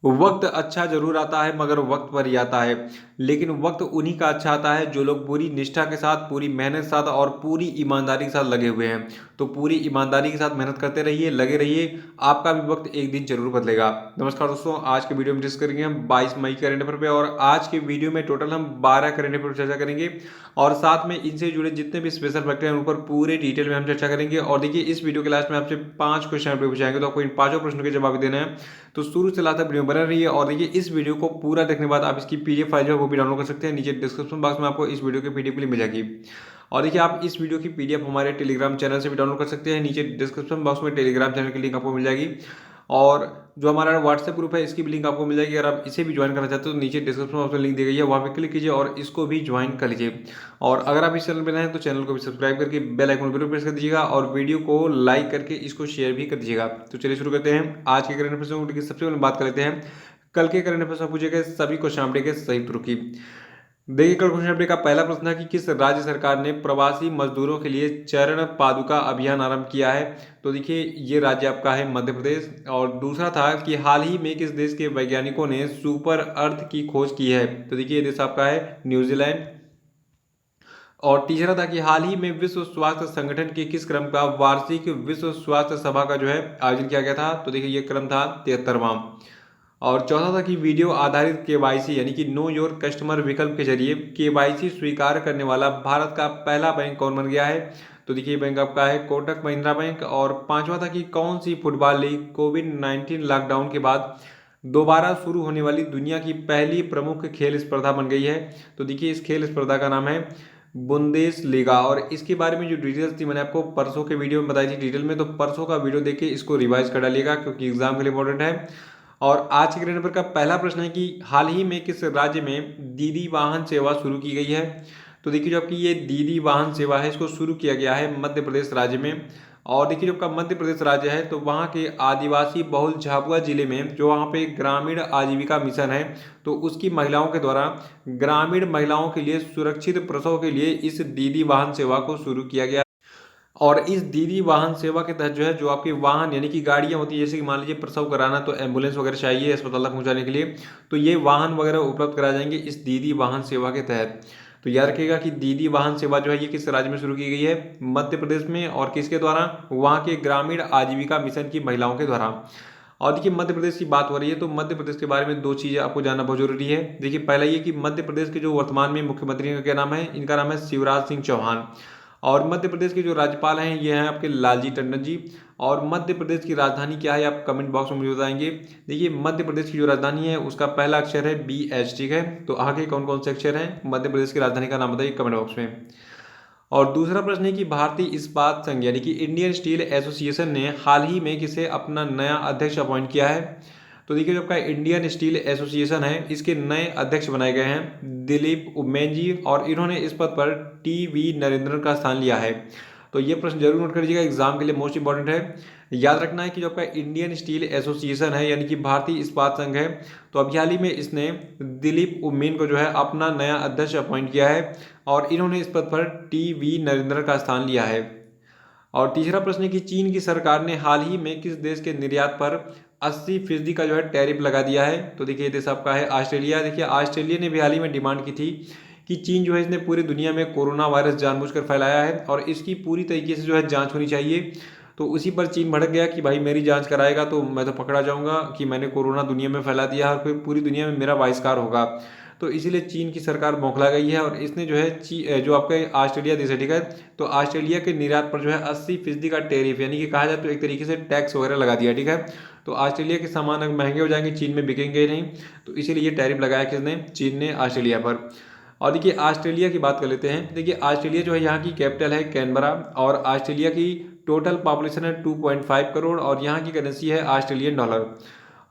वक्त अच्छा जरूर आता है मगर वक्त पर ही आता है। लेकिन वक्त उन्हीं का अच्छा आता है जो लोग पूरी निष्ठा के साथ, पूरी मेहनत के साथ और पूरी ईमानदारी के साथ लगे हुए हैं। तो पूरी ईमानदारी के साथ मेहनत करते रहिए, लगे रहिए, आपका भी वक्त एक दिन जरूर बदलेगा। नमस्कार दोस्तों, आज के वीडियो में डिस्कस करेंगे हम 22 मई करंट अफेयर पे, और आज के वीडियो में टोटल हम 12 करंट अफेयर पर चर्चा करेंगे और साथ में इनसे जुड़े जितने भी स्पेशल फैक्टर हैं उन पर पूरे डिटेल में हम चर्चा करेंगे। और देखिए, इस वीडियो के लास्ट में आपसे 5 क्वेश्चन पूछाएंगे, तो आपको इन पांचों प्रश्नों के जवाब देना है। तो शुरू से लास्ट तक वीडियो बना रही है। और देखिए, इस वीडियो को पूरा देखने के बाद आप इसकी पीडीएफ फाइल जो है वो भी डाउनलोड कर सकते हैं। नीचे डिस्क्रिप्शन बॉक्स में आपको इस वीडियो की पीडीएफ लिंक मिल जाएगी। और देखिए, आप इस वीडियो की पीडीएफ हमारे टेलीग्राम चैनल से भी डाउनलोड कर सकते हैं। नीचे डिस्क्रिप्शन बॉक्स में टेलीग्राम चैनल की लिंक आपको मिल जाएगी। और जो हमारा व्हाट्सएप ग्रुप है इसकी भी लिंक आपको मिल जाएगी। अगर आप इसे भी ज्वाइन करना चाहते हो तो नीचे डिस्क्रिप्शन बॉक्स में लिंक दी गई है, वहाँ पे क्लिक कीजिए और इसको भी ज्वाइन कर लीजिए। और अगर आप इस चैनल पर नए हैं तो चैनल को भी सब्सक्राइब करके बेल आइकन जरूर प्रेस कर दीजिएगा और वीडियो को लाइक करके इसको शेयर भी कर दीजिएगा। तो चलिए शुरू करते हैं आज के करंट अफेयर्स की। सबसे पहले बात कर लेते हैं कल के करंट अफेयर्स में पूछे गए सभी क्वेश्चन अपडेट के सही उत्तर की। देखिए, कल क्वेश्चन अपडेट का पहला प्रश्न है कि किस राज्य सरकार ने प्रवासी मजदूरों के लिए चरण पादुका अभियान आरंभ किया है। तो देखिए, ये राज्य आपका है मध्य प्रदेश। और दूसरा था कि हाल ही में किस देश के वैज्ञानिकों ने सुपर अर्थ की खोज की है। तो देखिए, ये देश आपका है न्यूजीलैंड। और तीसरा था कि हाल ही में विश्व स्वास्थ्य संगठन के किस क्रम का वार्षिक विश्व स्वास्थ्य सभा का जो है आयोजन किया गया था। तो देखिए, ये क्रम था 73वां। और चौथा था कि वीडियो आधारित केवाईसी यानी कि नो योर कस्टमर विकल्प के जरिए केवाईसी स्वीकार करने वाला भारत का पहला बैंक कौन बन गया है। तो देखिए, बैंक आपका है कोटक महिंद्रा बैंक। और पांचवा था कि कौन सी फुटबॉल लीग कोविड-19 लॉकडाउन के बाद दोबारा शुरू होने वाली दुनिया की पहली प्रमुख खेल स्पर्धा बन गई है। तो देखिए, इस खेल स्पर्धा का नाम है बुंदेसलीगा। और इसके बारे में जो डिटेल्स थी मैंने आपको परसों के वीडियो में बताई थी डिटेल में, तो परसों का वीडियो देख के इसको रिवाइज कर डालिएगा क्योंकि एग्जाम के लिए इंपॉर्टेंट है। और आज के करंट अफेयर का पहला प्रश्न है कि हाल ही में किस राज्य में दीदी वाहन सेवा शुरू की गई है। तो देखिए, जो आपकी ये दीदी वाहन सेवा है इसको शुरू किया गया है मध्य प्रदेश राज्य में। और देखिए, जो आपका मध्य प्रदेश राज्य है तो वहाँ के आदिवासी बहुल झाबुआ जिले में जो वहाँ पे ग्रामीण आजीविका मिशन है, तो उसकी महिलाओं के द्वारा ग्रामीण महिलाओं के लिए सुरक्षित प्रसव के लिए इस दीदी वाहन सेवा को शुरू किया गया। और इस दीदी वाहन सेवा के तहत जो है जो आपके वाहन यानी कि गाड़ियां होती है, जैसे कि मान लीजिए प्रसव कराना तो एम्बुलेंस वगैरह चाहिए अस्पताल तक पहुंचाने के लिए, तो ये वाहन वगैरह उपलब्ध कराए जाएंगे इस दीदी वाहन सेवा के तहत। तो याद रखिएगा कि दीदी वाहन सेवा जो है ये किस राज्य में शुरू की गई है, मध्य प्रदेश में। और किसके द्वारा, वहाँ के ग्रामीण आजीविका मिशन की महिलाओं के द्वारा। और देखिए, मध्य प्रदेश की बात हो रही है तो मध्य प्रदेश के बारे में दो चीज़ें आपको जानना बहुत जरूरी है। देखिए, पहला ये कि मध्य प्रदेश के जो वर्तमान में मुख्यमंत्री का क्या नाम है, इनका नाम है शिवराज सिंह चौहान। और मध्य प्रदेश के जो राज्यपाल हैं ये हैं आपके लालजी टंडन जी। और मध्य प्रदेश की राजधानी क्या है आप कमेंट बॉक्स में मुझे बताएंगे। देखिए, मध्य प्रदेश की जो राजधानी है उसका पहला अक्षर है BH, ठीक है। तो आगे कौन कौन से अक्षर हैं मध्य प्रदेश की राजधानी का नाम बताइए कमेंट बॉक्स में। और दूसरा प्रश्न है कि भारतीय इस्पात संघ यानी कि इंडियन स्टील एसोसिएशन ने हाल ही में किसे अपना नया अध्यक्ष अपॉइंट किया है। तो देखिए, जो आपका इंडियन स्टील एसोसिएशन है इसके नए अध्यक्ष बनाए गए हैं दिलीप उमेन जी, और इन्होंने इस पद पर TV नरेंद्रन का स्थान लिया है। तो ये प्रश्न जरूर नोट कर लीजिएगा, एग्जाम के लिए मोस्ट इंपॉर्टेंट है। याद रखना है कि जो आपका इंडियन स्टील एसोसिएशन है यानी कि भारतीय इस्पात संघ है, तो अभी हाल ही में इसने दिलीप उमेन को जो है अपना नया अध्यक्ष अपॉइंट किया है और इन्होंने इस पद पर TV नरेंद्रन का स्थान लिया है। और तीसरा प्रश्न है कि चीन की सरकार ने हाल ही में किस देश के निर्यात पर 80% का जो है टैरिफ लगा दिया है। तो देखिए, देश आपका है ऑस्ट्रेलिया। देखिए, ऑस्ट्रेलिया ने भी हाल ही में डिमांड की थी कि चीन जो है इसने पूरी दुनिया में कोरोना वायरस जानबूझकर फैलाया है और इसकी पूरी तरीके से जो है जांच होनी चाहिए। तो उसी पर चीन भड़क गया कि भाई मेरी जांच कराएगा तो मैं तो पकड़ा जाऊंगा कि मैंने कोरोना दुनिया में फैला दिया और फिर पूरी दुनिया में मेरा बहिष्कार होगा। तो इसीलिए चीन की सरकार बौखला गई है और इसने जो है जो आपका ऑस्ट्रेलिया देश है, ठीक है, तो ऑस्ट्रेलिया के निर्यात पर जो है 80% का टैरिफ यानी कि कहा जाए तो एक तरीके से टैक्स वगैरह लगा दिया, ठीक है। तो ऑस्ट्रेलिया के सामान अगर महंगे हो जाएंगे चीन में बिकेंगे नहीं, तो इसीलिए ये टैरिफ लगाया किसने, चीन ने ऑस्ट्रेलिया पर। और देखिए, ऑस्ट्रेलिया की बात कर लेते हैं। देखिए, ऑस्ट्रेलिया जो है यहाँ की कैपिटल है कैनबरा और ऑस्ट्रेलिया की टोटल पॉपुलेशन है 2.5 करोड़ और यहाँ की करेंसी है ऑस्ट्रेलियन डॉलर।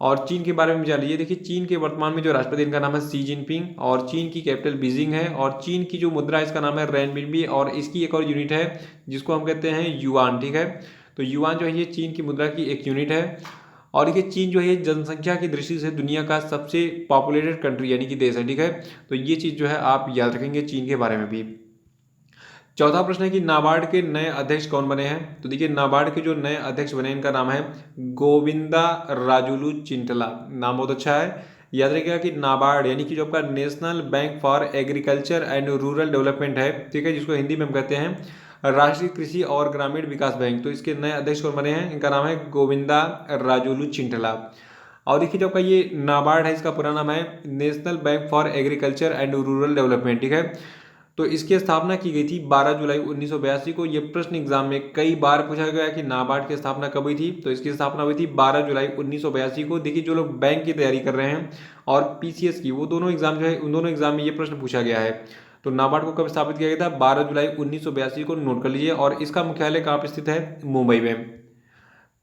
और चीन के बारे में जान लीजिए। देखिए, चीन के वर्तमान में जो राष्ट्रपति इनका नाम है शी जिनपिंग और चीन की कैपिटल बीजिंग है और चीन की जो मुद्रा है इसका नाम है रेनमिनबी और इसकी एक और यूनिट है जिसको हम कहते हैं युआन, ठीक है। तो युआन जो है ये चीन की मुद्रा की एक यूनिट है। और देखिए, चीन जो है जनसंख्या की दृष्टि से दुनिया का सबसे पॉपुलेटेड कंट्री यानी कि देश है, ठीक है। तो ये चीज़ जो है आप याद रखेंगे चीन के बारे में भी। चौथा प्रश्न है कि नाबार्ड के नए अध्यक्ष कौन बने हैं? तो देखिए नाबार्ड के जो नए अध्यक्ष बने इनका नाम है गोविंदा राजुलू चिंटला। नाम बहुत अच्छा है, याद रखिएगा कि नाबार्ड यानी कि जो आपका national bank for agriculture and rural development है, ठीक है, जिसको हिंदी में हम कहते हैं राष्ट्रीय कृषि और ग्रामीण विकास बैंक। तो इसके नए अध्यक्ष कौन बने हैं? इनका नाम है गोविंदा राजुलू चिंटला। और देखिए जो आपका ये नाबार्ड है इसका पूरा नाम है national bank for agriculture and rural development, ठीक है। तो इसकी स्थापना की गई थी 12 जुलाई 1982 को। ये प्रश्न एग्जाम में कई बार पूछा गया कि नाबार्ड की स्थापना कब हुई थी? तो इसकी स्थापना हुई थी 12 जुलाई 1982 को। देखिए जो लोग बैंक की तैयारी कर रहे हैं और पीसीएस की, वो दोनों एग्जाम जो है उन दोनों एग्जाम में ये प्रश्न पूछा गया है। तो नाबार्ड को कब स्थापित किया गया था? 12 जुलाई 1982 को, नोट कर लीजिए। और इसका मुख्यालय कहाँ पर स्थित है? मुंबई में।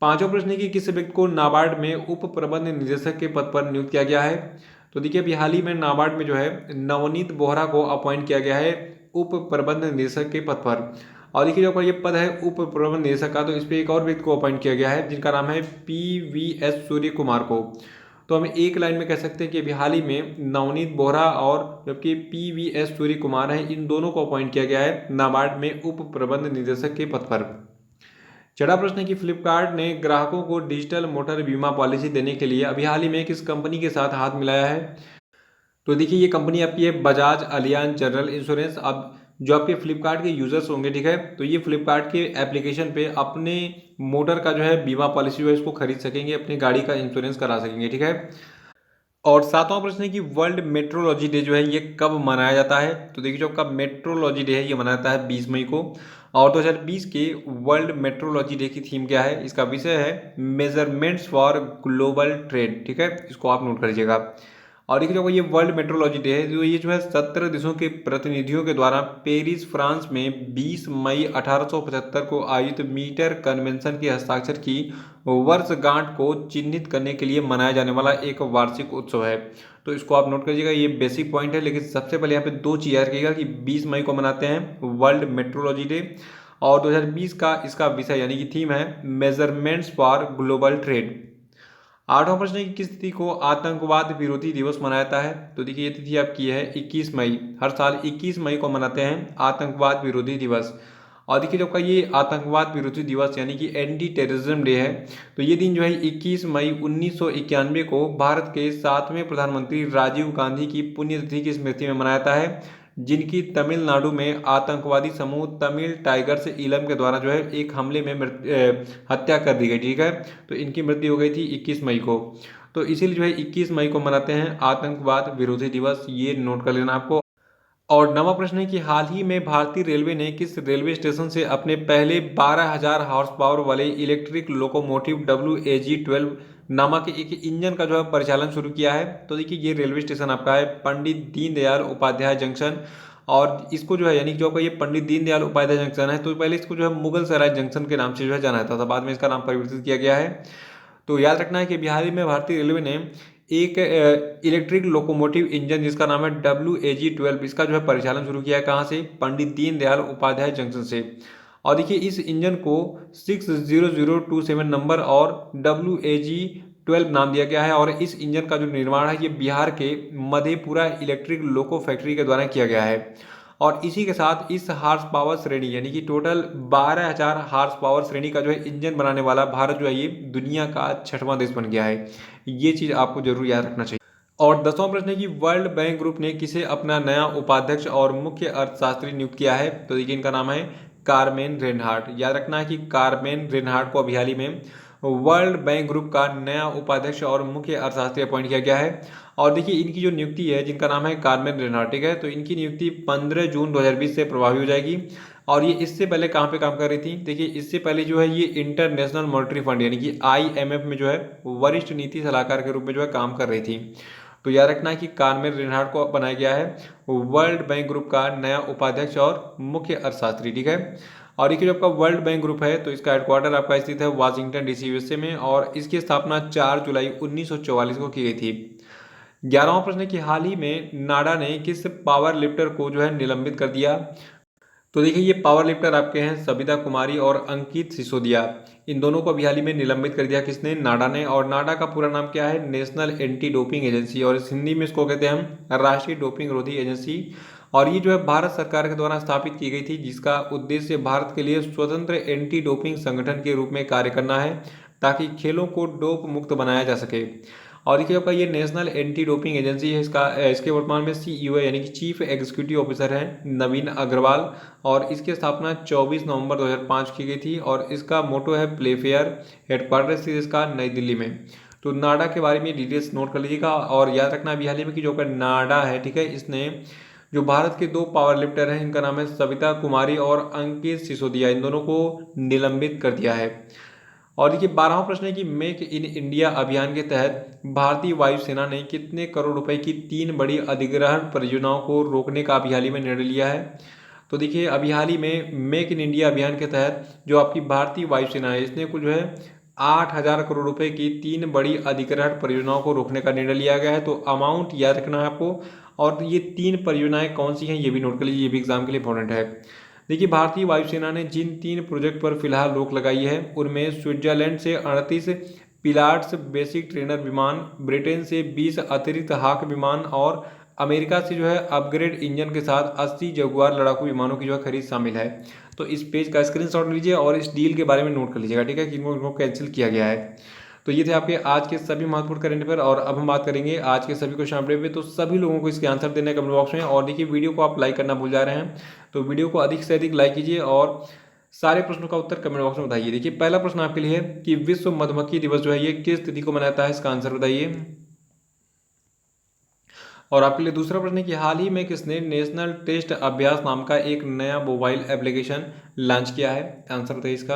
पांचवा प्रश्न है कि किस व्यक्ति को नाबार्ड में उप प्रबंध निदेशक के पद पर नियुक्त किया गया है? तो देखिए अभी हाल ही में नाबार्ड में जो है नवनीत बोहरा को अपॉइंट किया गया है उप प्रबंध निदेशक के पद पर। और देखिए जो ये पद है उप प्रबंध निदेशक का, तो इस पर एक और व्यक्ति को अपॉइंट किया गया है जिनका नाम है PVS सूर्य कुमार को। तो हम एक लाइन में कह सकते हैं कि अभी हाल ही में नवनीत बोहरा और जबकि PVS सूर्य कुमार है, इन दोनों को अपॉइंट किया गया है नाबार्ड में उप प्रबंध निदेशक के पद पर। छठा प्रश्न है कि फ्लिपकार्ट ने ग्राहकों को डिजिटल मोटर बीमा पॉलिसी देने के लिए अभी हाल ही में किस कंपनी के साथ हाथ मिलाया है? तो देखिए ये कंपनी आपकी है बजाज अलियांज जनरल इंश्योरेंस। अब जो आपके फ्लिपकार्ट के यूजर्स होंगे, ठीक है, तो ये फ्लिपकार्ट के एप्लीकेशन पे अपने मोटर का जो है बीमा पॉलिसी जो है इसको खरीद सकेंगे, अपनी गाड़ी का इंश्योरेंस करा सकेंगे, ठीक है। और सातवां प्रश्न है कि वर्ल्ड मेट्रोलॉजी डे जो है ये कब मनाया जाता है? तो देखिए जो आपका मेट्रोलॉजी डे है ये मनाया जाता है 20 मई को। और 2020 के वर्ल्ड मेट्रोलॉजी डे की थीम क्या है? इसका विषय है मेजरमेंट्स फॉर ग्लोबल ट्रेड, ठीक है, इसको आप नोट कर लीजिएगा। और देखिए जो ये वर्ल्ड मेट्रोलॉजी डे है जो ये जो है 17 देशों के प्रतिनिधियों के द्वारा पेरिस फ्रांस में 20 मई 1875 को आयोजित मीटर कन्वेंशन के हस्ताक्षर की वर्षगांठ को चिन्हित करने के लिए मनाया जाने वाला एक वार्षिक उत्सव है। तो इसको आप नोट करिएगा, ये बेसिक पॉइंट है। लेकिन सबसे पहले यहाँ पे दो चीज़ याद रखिएगा कि 20 मई को मनाते हैं वर्ल्ड मेट्रोलॉजी डे, और 2020 का इसका विषय यानी कि थीम है मेजरमेंट्स फॉर ग्लोबल ट्रेड। आठवां प्रश्न है कि किस तिथि को आतंकवाद विरोधी दिवस मनाया जाता है? तो देखिए ये तिथि आपकी है 21 मई। हर साल 21 मई को मनाते हैं आतंकवाद विरोधी दिवस। और देखिए जो आपका ये आतंकवाद विरोधी दिवस यानी कि एंटी टेररिज्म डे है, तो ये दिन जो है 21 मई 1991 को भारत के 7वें प्रधानमंत्री राजीव गांधी की पुण्यतिथि की स्मृति में मनाया जाता है, जिनकी तमिलनाडु में आतंकवादी समूह तमिल टाइगर्स इलम के द्वारा जो है एक हमले में हत्या कर दी गई, ठीक है। तो इनकी मृत्यु हो गई थी 21 मई को। तो इसीलिए जो है 21 मई को मनाते हैं आतंकवाद विरोधी दिवस, ये नोट कर लेना आपको। और नवा प्रश्न है कि हाल ही में भारतीय रेलवे ने किस रेलवे स्टेशन से अपने पहले 12,000 हॉर्स पावर वाले इलेक्ट्रिक लोकोमोटिव WAG-12 नामक एक इंजन का जो है परिचालन शुरू किया है? तो देखिए ये रेलवे स्टेशन आपका है पंडित दीनदयाल उपाध्याय जंक्शन। और इसको जो है यानी कि जो आपका ये पंडित दीनदयाल उपाध्याय जंक्शन है, तो पहले इसको जो है मुगल सराय जंक्शन के नाम से जो है जाना जाता था, बाद में इसका नाम परिवर्तित किया गया है। तो याद रखना है कि बिहार में भारतीय रेलवे ने एक इलेक्ट्रिक लोकोमोटिव इंजन जिसका नाम है WAG-12, इसका जो है परिचालन शुरू किया है। कहाँ से? पंडित दीनदयाल उपाध्याय जंक्शन से। और देखिए इस इंजन को 60027 नंबर और WAG-12 नाम दिया गया है। और इस इंजन का जो निर्माण है ये बिहार के मधेपुरा इलेक्ट्रिक लोको फैक्ट्री के द्वारा किया गया है। और इसी के साथ इस हार्स पावर श्रेणी यानी कि टोटल 12,000 हार्स पावर श्रेणी का जो है इंजन बनाने वाला भारत जो है ये दुनिया का 6वां देश बन गया है। ये चीज़ आपको जरूर याद रखना चाहिए। और 10वां प्रश्न है कि वर्ल्ड बैंक ग्रुप ने किसे अपना नया उपाध्यक्ष और मुख्य अर्थशास्त्री नियुक्त किया है? तो देखिए इनका नाम है कारमेन रेनहार्ट। याद रखना है कि कारमेन रेनहार्ट को अभी हाल ही में वर्ल्ड बैंक ग्रुप का नया उपाध्यक्ष और मुख्य अर्थशास्त्री अपॉइंट किया गया है। और देखिए इनकी जो नियुक्ति है जिनका नाम है कारमेन रेनहार्ट, ठीक है, तो इनकी नियुक्ति 15 जून 2020 से प्रभावी हो जाएगी। और ये इससे पहले कहाँ पे काम कर रही थी? देखिए इससे पहले जो है ये इंटरनेशनल मॉनेटरी फंड यानी कि IMF में जो है वरिष्ठ नीति सलाहकार के रूप में जो है काम कर रही थी। तो याद रखना है कि कारमेन रेनहार्ट को बनाया गया है वर्ल्ड बैंक ग्रुप का नया उपाध्यक्ष और मुख्य अर्थशास्त्री, ठीक है। और देखिए जो आपका वर्ल्ड बैंक ग्रुप है तो इसका हेडक्वार्टर आपका स्थित है वाशिंगटन DC USA में, और इसकी स्थापना 4 जुलाई 1944 को की गई थी। 11वां प्रश्न है कि हाल ही में नाडा ने किस पावर लिफ्टर को जो है निलंबित कर दिया? तो देखिए ये पावर लिफ्टर आपके हैं सबिता कुमारी और अंकित सिसोदिया। इन दोनों को अभी हाल ही में निलंबित कर दिया किसने? नाडा ने। और नाडा का पूरा नाम क्या है? नेशनल एंटी डोपिंग एजेंसी, और इस हिंदी में इसको कहते हैं हम राष्ट्रीय डोपिंग रोधी एजेंसी। और ये जो है भारत सरकार के द्वारा स्थापित की गई थी, जिसका उद्देश्य भारत के लिए स्वतंत्र एंटी डोपिंग संगठन के रूप में कार्य करना है ताकि खेलों को डोप मुक्त बनाया जा सके। और देखिए आपका ये नेशनल एंटी डोपिंग एजेंसी है, इसके वर्तमान में सीईओ यानी कि चीफ एग्जीक्यूटिव ऑफिसर हैं नवीन अग्रवाल, और इसकी स्थापना 24 नवंबर 2005 की गई थी, और इसका मोटो है प्ले फेयर। हेडक्वार्टर स्थित इसका नई दिल्ली में। तो नाडा के बारे में डिटेल्स नोट कर लीजिएगा, और याद रखना अभी हाल ही में कि जो नाडा है, ठीक है, इसने जो भारत के 2 पावर लिफ्टर हैं, इनका नाम है सविता कुमारी और अंकित सिसोदिया, इन दोनों को निलंबित कर दिया है। और देखिए 12वां प्रश्न है कि मेक इन इंडिया अभियान के तहत भारतीय वायुसेना ने कितने करोड़ रुपए की 3 बड़ी अधिग्रहण परियोजनाओं को रोकने का अभी हाल ही में निर्णय लिया है। तो देखिए अभी हाल ही में मेक इन इंडिया अभियान के तहत जो आपकी भारतीय वायुसेना है, इसने कुछ जो है 8,000 करोड़ रुपए की 3 बड़ी अधिग्रहण परियोजनाओं को रोकने का निर्णय लिया गया है। तो अमाउंट याद रखना है आपको, और ये 3 परियोजनाएं कौन सी हैं ये भी नोट कर लीजिए, ये भी एग्जाम के लिए इंपॉर्टेंट है। देखिए भारतीय वायुसेना ने जिन 3 प्रोजेक्ट पर फिलहाल रोक लगाई है, उनमें स्विट्जरलैंड से 38 पिलाट्स बेसिक ट्रेनर विमान, ब्रिटेन से 20 अतिरिक्त हाक विमान, और अमेरिका से जो है अपग्रेड इंजन के साथ 80 जगुआर लड़ाकू विमानों की जो है खरीद शामिल है। तो इस पेज का स्क्रीनशॉट लीजिए और इस डील के बारे में नोट कर लीजिएगा, ठीक है, कि इनको कैंसिल किया गया है। तो ये थे आपके आज के सभी महत्वपूर्ण करंट अफेयर, और अब हम बात करेंगे आज के सभी क्वेश्चन अपडेट पे। तो सभी लोगों को इसके आंसर देने कमेंट बॉक्स में, और देखिए वीडियो को आप लाइक करना भूल जा रहे हैं, तो वीडियो को अधिक से अधिक लाइक कीजिए और सारे प्रश्नों का उत्तर कमेंट बॉक्स में बताइए। देखिए पहला प्रश्न आपके लिए है कि विश्व मधुमक्खी दिवस जो है ये किस तिथि को मनाता है, इसका आंसर बताइए। और आपके लिए दूसरा प्रश्न है कि हाल ही में किसने नेशनल टेस्ट अभ्यास नाम का एक नया मोबाइल एप्लीकेशन लॉन्च किया है, आंसर बताइए इसका।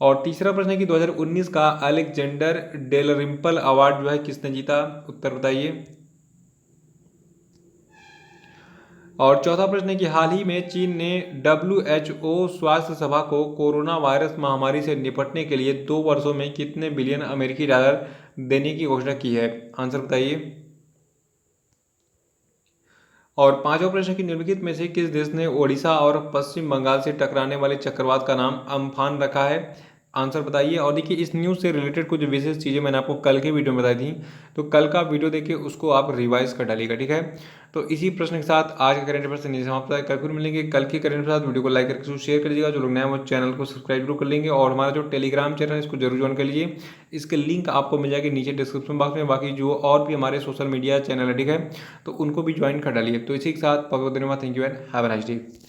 और तीसरा प्रश्न है कि 2019 का अलेक्जेंडर डेलरिम्पल अवार्ड जो है किसने जीता, उत्तर बताइए। और चौथा प्रश्न है कि हाल ही में चीन ने WHO स्वास्थ्य सभा को कोरोना वायरस महामारी से निपटने के लिए 2 वर्षों में कितने बिलियन अमेरिकी डॉलर देने की घोषणा की है, आंसर बताइए। और पांचवा प्रश्न की निम्नलिखित में से किस देश ने ओडिशा और पश्चिम बंगाल से टकराने वाले चक्रवात का नाम अम्फान रखा है, आंसर बताइए। और देखिए इस न्यूज़ से रिलेटेड कुछ विशेष चीज़ें मैंने आपको कल के वीडियो में बताई थी, तो कल का वीडियो देखिए उसको आप रिवाइज कर डालिएगा, ठीक है। तो इसी प्रश्न के साथ आज का करंट अफेयर से नहीं समाप्त है, कल फिर मिलेंगे कल के करंट अफेयर के साथ। वीडियो को लाइक करके शेयर कर दीजिएगा, जो लोग नए हैं वो चैनल को सब्सक्राइब जरूर कर लेंगे, और हमारा जो टेलीग्राम चैनल है इसको जरूर ज्वाइन कर लीजिए। इसके लिंक आपको मिल जाएगी नीचे डिस्क्रिप्शन बॉक्स में, बाकी जो और भी हमारे सोशल मीडिया चैनल है, ठीक है, तो उनको भी ज्वाइन कर डालिए। तो इसी के साथ बहुत बहुत धन्यवाद, thank you and have a nice day.